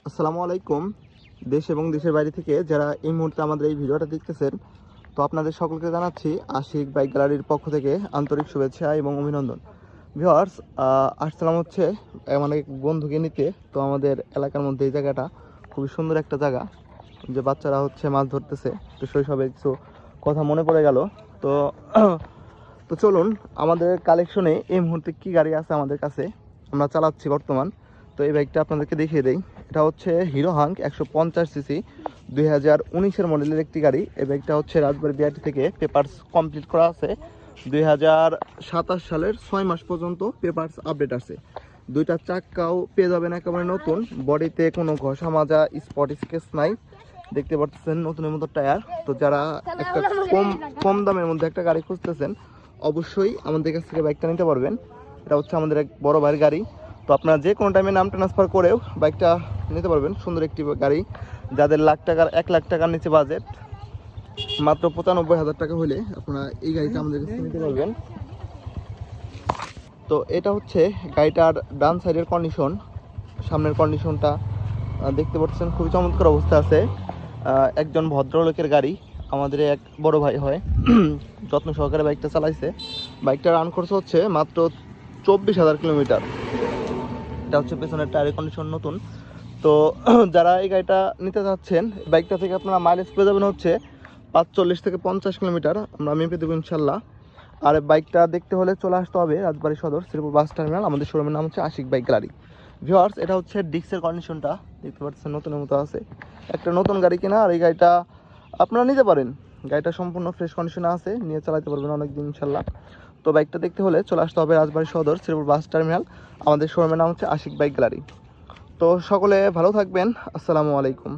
আসসালামু আলাইকুম। দেশ এবং দেশের বাইরে থেকে যারা এই মুহূর্তে আমাদের এই ভিডিওটা দেখতেছেন, তো আপনাদের সকলকে জানাচ্ছি আশিক বাইক গ্যালারির পক্ষ থেকে আন্তরিক শুভেচ্ছা এবং অভিনন্দন। ভিউয়ার্স, আসসালাম হচ্ছে মানে বন্ধুকে নিতে। তো আমাদের এলাকার মধ্যে এই জায়গাটা খুবই সুন্দর একটা জায়গা, যে বাচ্চারা হচ্ছে মাছ ধরতেছে। তো শৈশবে কিছু কথা মনে পড়ে গেল। তো তো চলুন, আমাদের কালেকশনে এই মুহূর্তে কি গাড়ি আছে আমাদের কাছে, আমরা চালাচ্ছি বর্তমান। তো এই বাইকটা আপনাদেরকে দেখিয়ে দেই। এটা হচ্ছে হিরো হাঙ্ক 150 সিসি 2019-এর মডেলের একটি গাড়ি। এই বাইকটা হচ্ছে রাজবাড়ী বিআরটি থেকে পেপারস কমপ্লিট করা আছে। 2027 সালের 6 মাস পর্যন্ত পেপারস আপডেট আছে। দুইটা চাক্কাও পেয়ে যাবেন একেবারে নতুন, বডিতে কোনো ঘষা মাজা স্পট স্কেচ নাই। দেখতে পাচ্ছেন নতুনের মতো টায়ার। তো যারা একটা কম দামের মধ্যে একটা গাড়ি খুঁজতেছেন, অবশ্যই আমাদের কাছ থেকে বাইকটা নিতে পারবেন। এটা হচ্ছে আমাদের এক বড় ভাইয়ের গাড়ি। তো আপনারা যে কোনো টাইমে নাম ট্রান্সফার করেও বাইকটা নিতে পারবেন। সুন্দর একটি গাড়ি, যাদের 1 লাখ টাকার নিচে বাজেট, মাত্র 95,000 টাকা হলে আপনারা এই গাড়িটা আমাদের কাছে নিতে পারবেন। তো এটা হচ্ছে গাড়িটার ডান সাইডের কন্ডিশন। সামনের কন্ডিশনটা দেখতে পাচ্ছেন খুবই চমৎকার অবস্থা আছে। একজন ভদ্রলোকের গাড়ি, আমাদের এক বড় ভাই হয়, যত্ন সহকারে বাইকটা চালাইছে। বাইকটা রান খরচ হচ্ছে মাত্র 24,000 কিলোমিটার। এটা হচ্ছে পেছনের টায়ারের কন্ডিশন নতুন। তো যারা এই গাড়িটা নিতে চাচ্ছেন, বাইকটা থেকে আপনারা মাইলেজ পেয়ে যাবেন হচ্ছে 45 থেকে 50 কিলোমিটার আমরা মেপে দেবো ইনশাল্লাহ। আর বাইকটা দেখতে হলে চলে আসতে হবে রাজবাড়ী সদর শ্রীপুর বাস টার্মিনাল। আমাদের শোরুমের নাম হচ্ছে আশিক বাইক গ্যালারি। ভিউয়ার্স, এটা হচ্ছে ডিক্সের কন্ডিশনটা দেখতে পাচ্ছেন নতুনের মতো আছে। একটা নতুন গাড়ি কেনা, আর এই গাড়িটা আপনারা নিতে পারেন। গাড়িটা সম্পূর্ণ ফ্রেশ কন্ডিশনে আছে, নিয়ে চালাতে পারবেন অনেকদিন ইনশাল্লাহ। তো বাইকটা দেখতে হলে চলে আসতে হবে রাজবাড়ী সদর শ্রীপুর বাস টার্মিনাল। আমাদের শোরুমের নাম হচ্ছে আশিক বাইক গ্যালারি। তো সকলে ভালো থাকবেন। আসসালামু আলাইকুম।